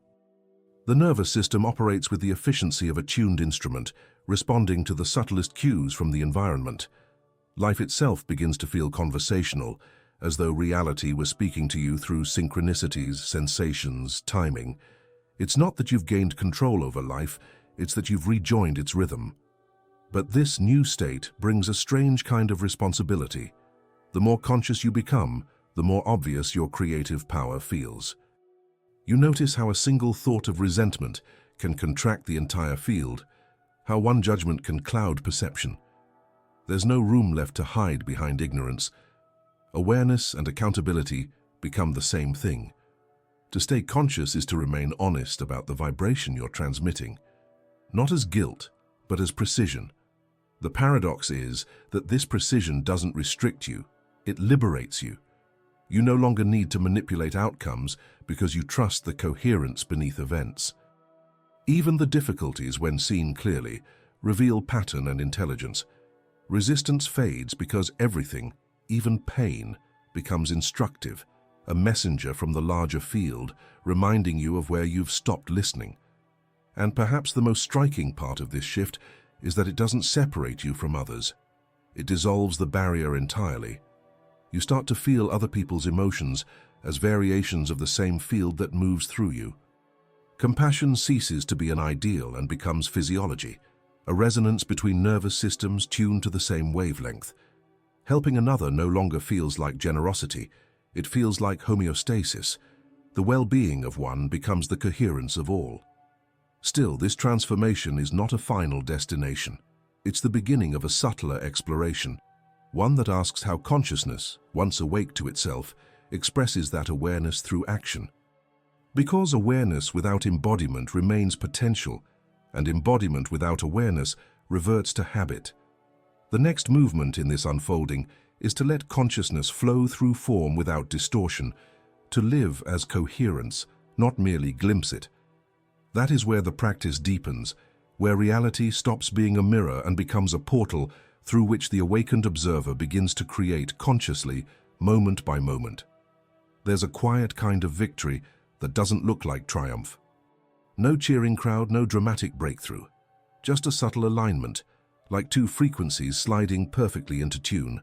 The nervous system operates with the efficiency of a tuned instrument, responding to the subtlest cues from the environment. Life itself begins to feel conversational, as though reality was speaking to you through synchronicities, sensations, timing. It's not that you've gained control over life, it's that you've rejoined its rhythm. But this new state brings a strange kind of responsibility. The more conscious you become, the more obvious your creative power feels. You notice how a single thought of resentment can contract the entire field, how one judgment can cloud perception. There's no room left to hide behind ignorance. Awareness and accountability become the same thing. To stay conscious is to remain honest about the vibration you're transmitting, not as guilt, but as precision. The paradox is that this precision doesn't restrict you, it liberates you. You no longer need to manipulate outcomes because you trust the coherence beneath events. Even the difficulties, when seen clearly, reveal pattern and intelligence. Resistance fades because everything, even pain, becomes instructive, a messenger from the larger field, reminding you of where you've stopped listening. And perhaps the most striking part of this shift is that it doesn't separate you from others. It dissolves the barrier entirely. You start to feel other people's emotions as variations of the same field that moves through you. Compassion ceases to be an ideal and becomes physiology, a resonance between nervous systems tuned to the same wavelength. Helping another no longer feels like generosity, it feels like homeostasis. The well-being of one becomes the coherence of all. Still, this transformation is not a final destination. It's the beginning of a subtler exploration, one that asks how consciousness, once awake to itself, expresses that awareness through action. Because awareness without embodiment remains potential, and embodiment without awareness reverts to habit. The next movement in this unfolding is to let consciousness flow through form without distortion, to live as coherence, not merely glimpse it. That is where the practice deepens, where reality stops being a mirror and becomes a portal through which the awakened observer begins to create consciously, moment by moment. There's a quiet kind of victory that doesn't look like triumph. No cheering crowd, no dramatic breakthrough. Just a subtle alignment, like two frequencies sliding perfectly into tune.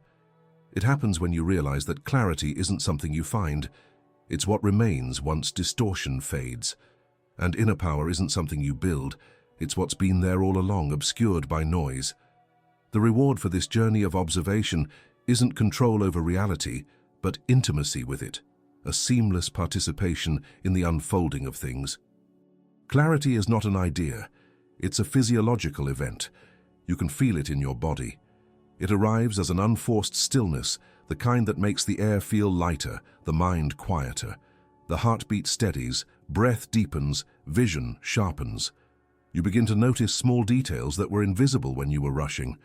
It happens when you realize that clarity isn't something you find, it's what remains once distortion fades. And inner power isn't something you build, it's what's been there all along, obscured by noise. The reward for this journey of observation isn't control over reality, but intimacy with it, a seamless participation in the unfolding of things. Clarity is not an idea, it's a physiological event. You can feel it in your body. It arrives as an unforced stillness, the kind that makes the air feel lighter, the mind quieter. The heartbeat steadies, breath deepens, vision sharpens. You begin to notice small details that were invisible when you were rushing.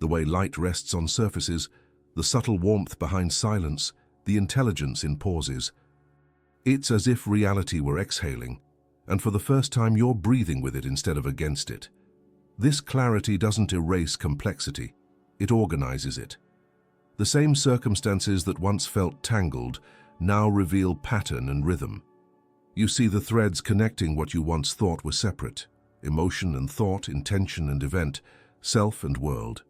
The way light rests on surfaces, the subtle warmth behind silence, the intelligence in pauses. It's as if reality were exhaling, and for the first time you're breathing with it instead of against it. This clarity doesn't erase complexity, it organizes it. The same circumstances that once felt tangled now reveal pattern and rhythm. You see the threads connecting what you once thought were separate: emotion and thought, intention and event, self and world.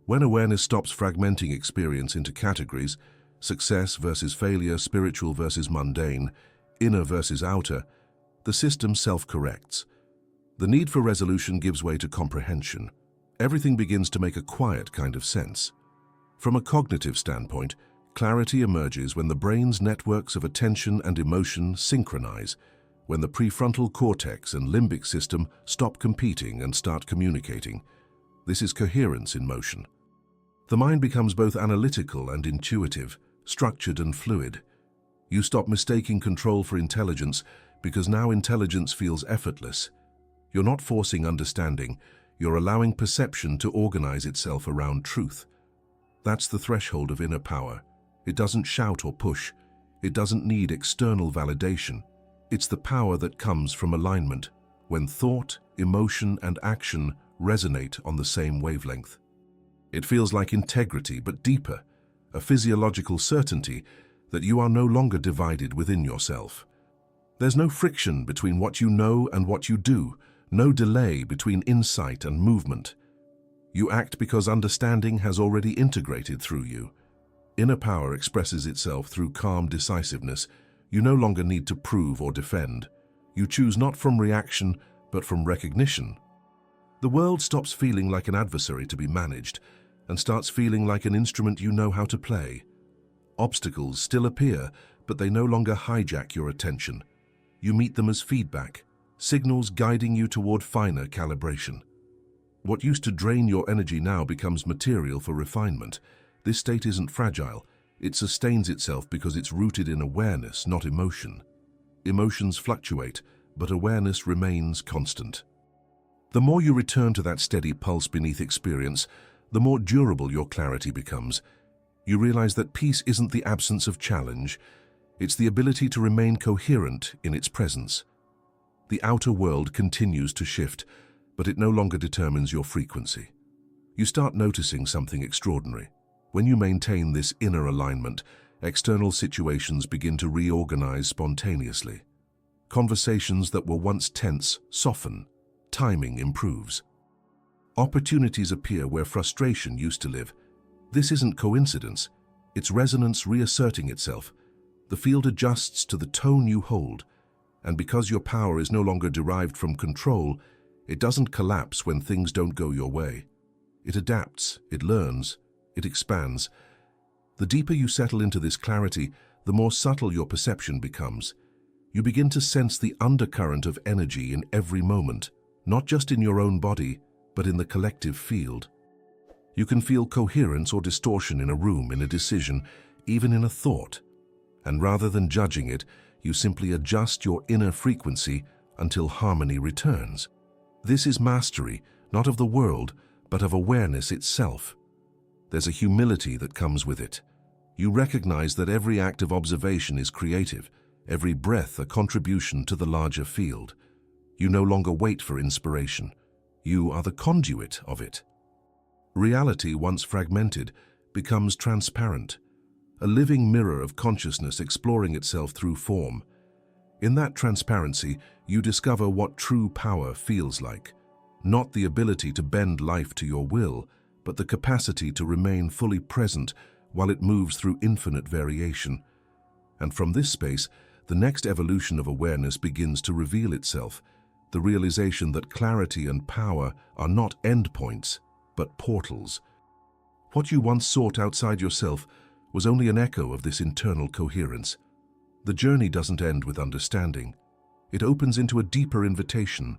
When awareness stops fragmenting experience into categories, success versus failure, spiritual versus mundane, inner versus outer, the system self-corrects. The need for resolution gives way to comprehension. Everything begins to make a quiet kind of sense. From a cognitive standpoint, clarity emerges when the brain's networks of attention and emotion synchronize, when the prefrontal cortex and limbic system stop competing and start communicating. This is coherence in motion. The mind becomes both analytical and intuitive, structured and fluid. You stop mistaking control for intelligence because now intelligence feels effortless. You're not forcing understanding, you're allowing perception to organize itself around truth. That's the threshold of inner power. It doesn't shout or push. It doesn't need external validation. It's the power that comes from alignment, when thought, emotion, and action resonate on the same wavelength. It feels like integrity, but deeper, a physiological certainty that you are no longer divided within yourself. There's no friction between what you know and what you do, no delay between insight and movement. You act because understanding has already integrated through you. Inner power expresses itself through calm decisiveness. You no longer need to prove or defend. You choose not from reaction, but from recognition. The world stops feeling like an adversary to be managed and starts feeling like an instrument you know how to play. Obstacles still appear, but they no longer hijack your attention. You meet them as feedback, signals guiding you toward finer calibration. What used to drain your energy now becomes material for refinement. This state isn't fragile. It sustains itself because it's rooted in awareness, not emotion. Emotions fluctuate, but awareness remains constant. The more you return to that steady pulse beneath experience, the more durable your clarity becomes. You realize that peace isn't the absence of challenge, it's the ability to remain coherent in its presence. The outer world continues to shift, but it no longer determines your frequency. You start noticing something extraordinary. When you maintain this inner alignment, external situations begin to reorganize spontaneously. Conversations that were once tense soften. Timing improves. Opportunities appear where frustration used to live. This isn't coincidence. It's resonance reasserting itself. The field adjusts to the tone you hold, and because your power is no longer derived from control, it doesn't collapse when things don't go your way. It adapts, it learns, it expands. The deeper you settle into this clarity, the more subtle your perception becomes. You begin to sense the undercurrent of energy in every moment, not just in your own body, but in the collective field. You can feel coherence or distortion in a room, in a decision, even in a thought. And rather than judging it, you simply adjust your inner frequency until harmony returns. This is mastery, not of the world, but of awareness itself. There's a humility that comes with it. You recognize that every act of observation is creative, every breath a contribution to the larger field. You no longer wait for inspiration. You are the conduit of it. Reality, once fragmented, becomes transparent. a living mirror of consciousness exploring itself through form. In that transparency, you discover what true power feels like. Not the ability to bend life to your will, but the capacity to remain fully present while it moves through infinite variation. And from this space, the next evolution of awareness begins to reveal itself, the realization that clarity and power are not endpoints, but portals. What you once sought outside yourself was only an echo of this internal coherence. The journey doesn't end with understanding. It opens into a deeper invitation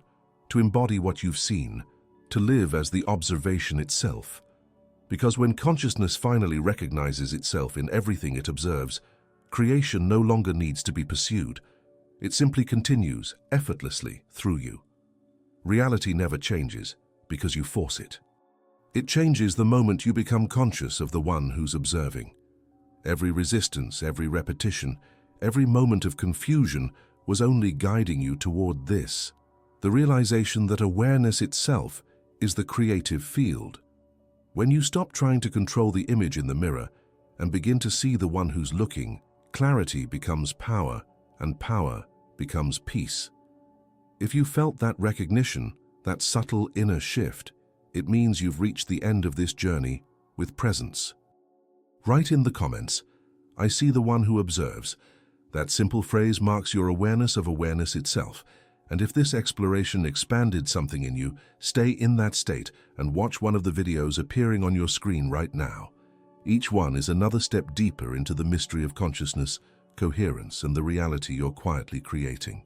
to embody what you've seen, to live as the observation itself. Because when consciousness finally recognizes itself in everything it observes, creation no longer needs to be pursued. It simply continues effortlessly through you. Reality never changes because you force it. It changes the moment you become conscious of the one who's observing. Every resistance, every repetition, every moment of confusion was only guiding you toward this, the realization that awareness itself is the creative field. When you stop trying to control the image in the mirror and begin to see the one who's looking, clarity becomes power, and power becomes peace. If you felt that recognition, that subtle inner shift, it means you've reached the end of this journey with presence. Write in the comments, "I see the one who observes." That simple phrase marks your awareness of awareness itself. And if this exploration expanded something in you, stay in that state and watch one of the videos appearing on your screen right now. Each one is another step deeper into the mystery of consciousness, coherence, and the reality you're quietly creating.